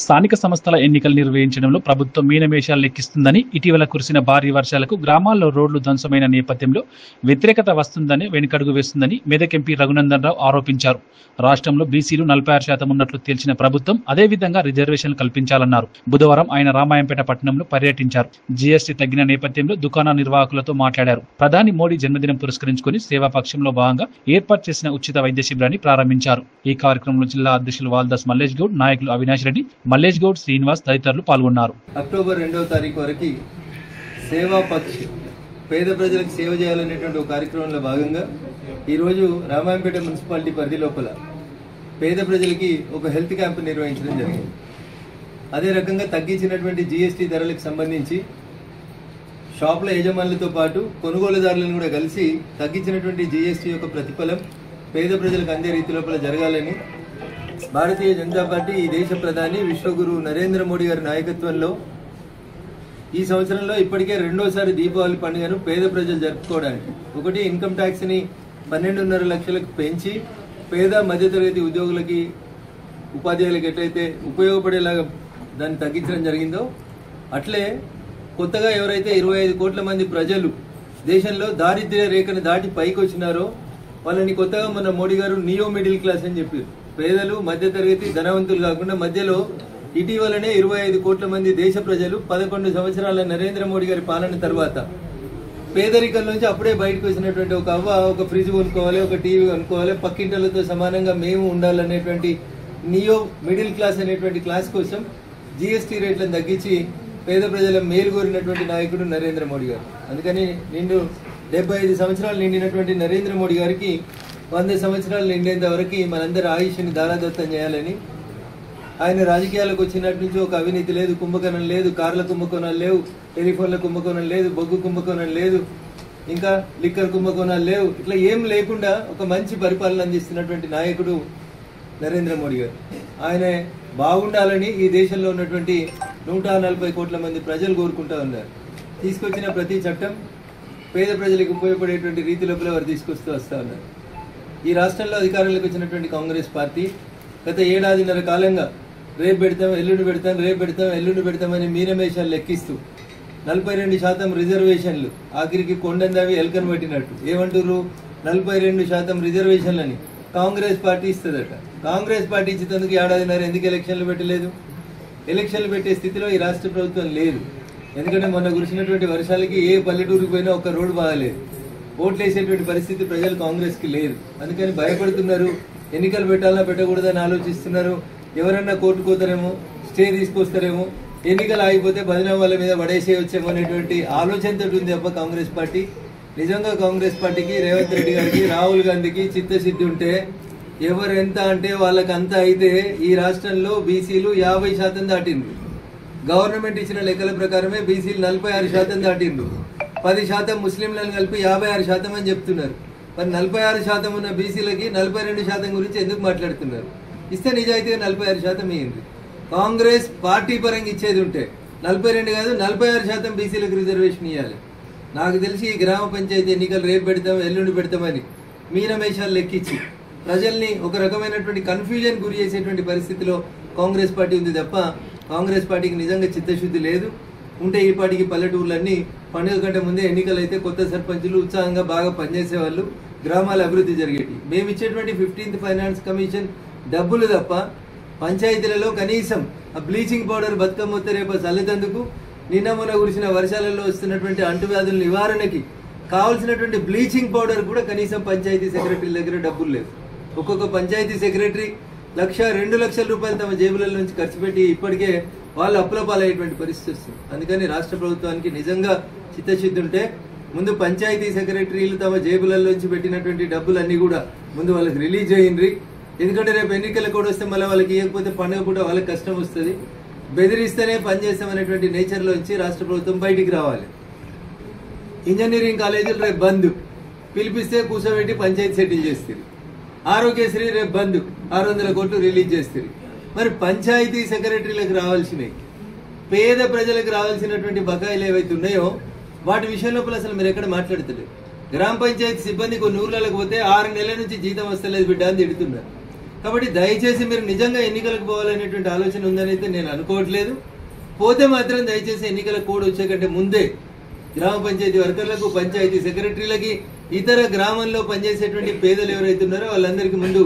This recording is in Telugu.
స్థానిక సంస్థల ఎన్నికలు నిర్వహించడంలో ప్రభుత్వం మీనమేషాలు లెక్కిస్తుందని, ఇటీవల కురిసిన భారీ వర్షాలకు గ్రామాల్లో రోడ్లు ధ్వంసమైన నేపథ్యంలో వ్యతిరేకత వస్తుందని వెనుకడుగు వేస్తుందని మెదక్ ఎంపీ రఘునందన్ రావు ఆరోపించారు. రాష్ట్రంలో బీసీలు 46% ఉన్నట్లు తేల్చిన ప్రభుత్వం అదేవిధంగా రిజర్వేషన్లు కల్పించాలన్నారు. బుధవారం ఆయన రామాయంపేట పట్టణంలో పర్యటించారు. జీఎస్టీ తగ్గిన నేపథ్యంలో దుకాణ నిర్వాహకులతో మాట్లాడారు. ప్రధాని మోడీ జన్మదినం పురస్కరించుకుని సేవాపక్షంలో భాగంగా ఏర్పాటు చేసిన ఉచిత వైద్య శిబిరాన్ని ప్రారంభించారు. ఈ కార్యక్రమంలో జిల్లా అధ్యక్షులు వాల్దాస్ మల్లేష్ గౌడ్, నాయకులు అవినాష్ రెడ్డి, మల్లేష్ గౌడ్, శ్రీనివాస్ తదితరులు పాల్గొన్నారు. అక్టోబర్ 2వ తారీఖు వరకు సేవాపక్ష పేద ప్రజలకు సేవ చేయాలనేటువంటి ఒక కార్యక్రమంలో భాగంగా ఈరోజు రామాయంపేట మున్సిపాలిటీ పరిధి లోపల పేద ప్రజలకి ఒక హెల్త్ క్యాంప్ నిర్వహించడం జరిగింది. అదే రకంగా తగ్గించినటువంటి జీఎస్టీ ధరలకు సంబంధించి షాపుల యజమానులతో పాటు కొనుగోలుదారులను కూడా కలిసి తగ్గించినటువంటి జీఎస్టీ యొక్క ప్రతిఫలం పేద ప్రజలకు అందే రీతి లోపల జరగాలని భారతీయ జనతా పార్టీ ఈ దేశ ప్రధాని విశ్వగురు నరేంద్ర మోడీ గారి నాయకత్వంలో ఈ సంవత్సరంలో ఇప్పటికే రెండోసారి దీపావళి పండుగను పేద ప్రజలు జరుపుకోవడానికి ఒకటి ఇన్కమ్ ట్యాక్స్ ని 12.5 లక్షలకు పెంచి పేద మధ్యతరగతి ఉద్యోగులకి ఉపాధ్యాయులకు ఎట్లయితే ఉపయోగపడేలాగా దాన్ని తగ్గించడం జరిగిందో అట్లే కొత్తగా ఎవరైతే 25 కోట్ల మంది ప్రజలు దేశంలో దారిద్ర్య రేఖను దాటి పైకి వచ్చినారో వాళ్ళని కొత్తగా మన మోడీ గారు నియో మిడిల్ క్లాస్ అని చెప్పారు. పేదలు మధ్యతరగతి ధనవంతులు కాకుండా మధ్యలో ఇటీవలనే 25 కోట్ల మంది దేశ ప్రజలు 11 సంవత్సరాల నరేంద్ర మోడీ గారి పాలన తర్వాత పేదరికం నుంచి అప్పుడే బయటకు వచ్చినటువంటి ఒక అవ్వ ఒక ఫ్రిడ్జ్ కొనుక్కోవాలి, ఒక టీవీ కొనుక్కోవాలి, పక్కింటలతో సమానంగా మేము ఉండాలనేటువంటి నియో మిడిల్ క్లాస్ అనేటువంటి క్లాస్ కోసం జీఎస్టీ రేట్లను తగ్గించి పేద ప్రజల మేలు కోరినటువంటి నాయకుడు నరేంద్ర మోడీ గారు. అందుకని 75 సంవత్సరాలు నిండినటువంటి నరేంద్ర మోడీ గారికి 100 సంవత్సరాలు నిండేంత వరకు మనందరి ఆయుష్ని దారాదత్తం చేయాలని ఆయన రాజకీయాలకు వచ్చినట్టు నుంచి ఒక అవినీతి లేదు, కుంభకోణం లేదు, కార్ల కుంభకోణాలు లేవు, టెలిఫోన్ల కుంభకోణం లేదు, బొగ్గు కుంభకోణం లేదు, ఇంకా లిక్కర్ కుంభకోణాలు లేవు. ఇట్లా ఏం లేకుండా ఒక మంచి పరిపాలన అందిస్తున్నటువంటి నాయకుడు నరేంద్ర మోడీ గారు. ఆయన బాగుండాలని ఈ దేశంలో ఉన్నటువంటి 140 కోట్ల మంది ప్రజలు కోరుకుంటా ఉన్నారు. తీసుకొచ్చిన ప్రతి చట్టం పేద ప్రజలకు ఉపయోగపడేటువంటి రీతి లోపల వారు తీసుకొస్తూ వస్తూ ఉన్నారు. ఈ రాష్ట్రంలో అధికారంలోకి వచ్చినటువంటి కాంగ్రెస్ పార్టీ గత ఏడాదిన్నర కాలంగా రేపు పెడతాం, ఎల్లుండి పెడతాం, రేపు పెడతాం, ఎల్లుండి పెడతామని మీనమేషాలు లెక్కిస్తూ 42% రిజర్వేషన్లు ఆఖరికి కొండందావి ఎల్కను పట్టినట్టు ఏమంటారు 42% రిజర్వేషన్లని కాంగ్రెస్ పార్టీ ఇస్తుందట. కాంగ్రెస్ పార్టీ ఇచ్చేందుకు ఏడాదిన్నర ఎందుకు ఎలక్షన్లు పెట్టలేదు? ఎలక్షన్లు పెట్టే స్థితిలో ఈ రాష్ట్ర ప్రభుత్వం లేదు. ఎందుకంటే మొన్న కురిసినటువంటి వర్షాలకి ఏ పల్లెటూరుకు పోయినా ఒక్క రోడ్డు బాగాలేదు. ఓట్లు వేసేటువంటి పరిస్థితి ప్రజలు కాంగ్రెస్కి లేదు. అందుకని భయపడుతున్నారు. ఎన్నికలు పెట్టాలన్నా పెట్టకూడదని ఆలోచిస్తున్నారు. ఎవరన్నా కోర్టుకు పోతారేమో, స్టే తీసుకొస్తారేమో, ఎన్నికలు ఆగిపోతే భజన వాళ్ళ మీద పడేసేయొచ్చేమో అనేటువంటి ఆలోచనతో ఉంది తప్ప కాంగ్రెస్ పార్టీ. నిజంగా కాంగ్రెస్ పార్టీకి రేవంత్ రెడ్డి గారికి, రాహుల్ గాంధీకి చిత్తశుద్ధి ఉంటే ఎవరు ఎంత అంటే వాళ్ళకి అంత అయితే ఈ రాష్ట్రంలో బీసీలు 50% దాటిండ్రు. గవర్నమెంట్ ఇచ్చిన లెక్కల ప్రకారమే బీసీలు 46% దాటిండ్రు. 10% ముస్లింలను కలిపి 56% అని చెప్తున్నారు. మరి 46% ఉన్న బీసీలకి 42% గురించి ఎందుకు మాట్లాడుతున్నారు? ఇస్తే నిజాయితీగా 46% ఇయ్యండి. కాంగ్రెస్ పార్టీ పరంగా ఇచ్చేది ఉంటే 42 కాదు 46% బీసీలకు రిజర్వేషన్ ఇవ్వాలి. నాకు తెలిసి ఈ గ్రామ పంచాయతీ ఎన్నికలు రేపు పెడతాం, ఎల్లుండి పెడతామని మీనమేషాలు లెక్కించి ప్రజల్ని ఒక రకమైనటువంటి కన్ఫ్యూజన్ గురి చేసేటువంటి పరిస్థితిలో కాంగ్రెస్ పార్టీ ఉంది తప్ప కాంగ్రెస్ పార్టీకి నిజంగా చిత్తశుద్ధి లేదు. ఉంటే ఈ పార్టీకి పల్లెటూర్లన్నీ పండుగ కంటే ముందే ఎన్నికలు అయితే కొత్త సర్పంచులు ఉత్సాహంగా బాగా పనిచేసేవాళ్ళు, గ్రామాల అభివృద్ధి జరిగేటి. మేము ఇచ్చేటువంటి 15th ఫైనాన్స్ కమిషన్ డబ్బులు తప్ప పంచాయతీలలో కనీసం ఆ బ్లీచింగ్ పౌడర్ బతుకమ్మ వస్తే రేపు చల్లేందుకు నిన్న మొన్న కురిసిన వర్షాలలో వస్తున్నటువంటి అంటువ్యాధుల నివారణకి కావాల్సినటువంటి బ్లీచింగ్ పౌడర్ కూడా కనీసం పంచాయతీ సెక్రటరీల దగ్గర డబ్బులు లేవు. ఒక్కొక్క పంచాయతీ సెక్రటరీ 1-2 లక్షల రూపాయలు తమ జేబుల నుంచి ఖర్చు పెట్టి ఇప్పటికే వాళ్ళు అప్పుల పాలయ్యేటువంటి పరిస్థితి వస్తుంది. అందుకని రాష్ట్ర ప్రభుత్వానికి నిజంగా చిత్తశుద్ధి ఉంటే ముందు పంచాయతీ సెక్రటరీలు తమ జేబులలోంచి పెట్టినటువంటి డబ్బులన్నీ కూడా ముందు వాళ్ళకి రిలీజ్ చేయండి. ఎందుకంటే రేపు ఎన్నికల కూడా వస్తే మళ్ళీ వాళ్ళకి ఇవ్వకపోతే పండుగ పూట వాళ్ళకి కష్టం వస్తుంది. బెదిరిస్తేనే పనిచేస్తామనేటువంటి నేచర్లోంచి రాష్ట్ర ప్రభుత్వం బయటికి రావాలి. ఇంజనీరింగ్ కాలేజీలు రేపు బంద్, పిలిపిస్తే కూర్చోబెట్టి పంచాయతీ సెటిల్ చేస్తారు. ఆరోగ్యశ్రీ రేపు బంద్, 600 కోట్లు రిలీజ్ చేస్తారు. మరి పంచాయతీ సెక్రటరీలకు రావాల్సినవి, పేద ప్రజలకు రావాల్సినటువంటి బకాయిలు ఏవైతే ఉన్నాయో వాటి విషయం లోపల అసలు మీరు ఎక్కడ మాట్లాడతలేదు. గ్రామ పంచాయతీ సిబ్బంది కొన్ని ఊర్లకు పోతే 6 నెలల నుంచి జీతం వస్తలేదు బిడ్డ అని తిడుతున్నారు. కాబట్టి దయచేసి మీరు నిజంగా ఎన్నికలకు పోవాలనేటువంటి ఆలోచన ఉందని అయితే నేను అనుకోవట్లేదు. పోతే మాత్రం దయచేసి ఎన్నికల కోడ్ వచ్చే కంటే ముందే గ్రామ పంచాయతీ వర్కర్లకు, పంచాయతీ సెక్రటరీలకి, ఇతర గ్రామంలో పనిచేసేటువంటి పేదలు ఎవరైతే ఉన్నారో వాళ్ళందరికీ ముందు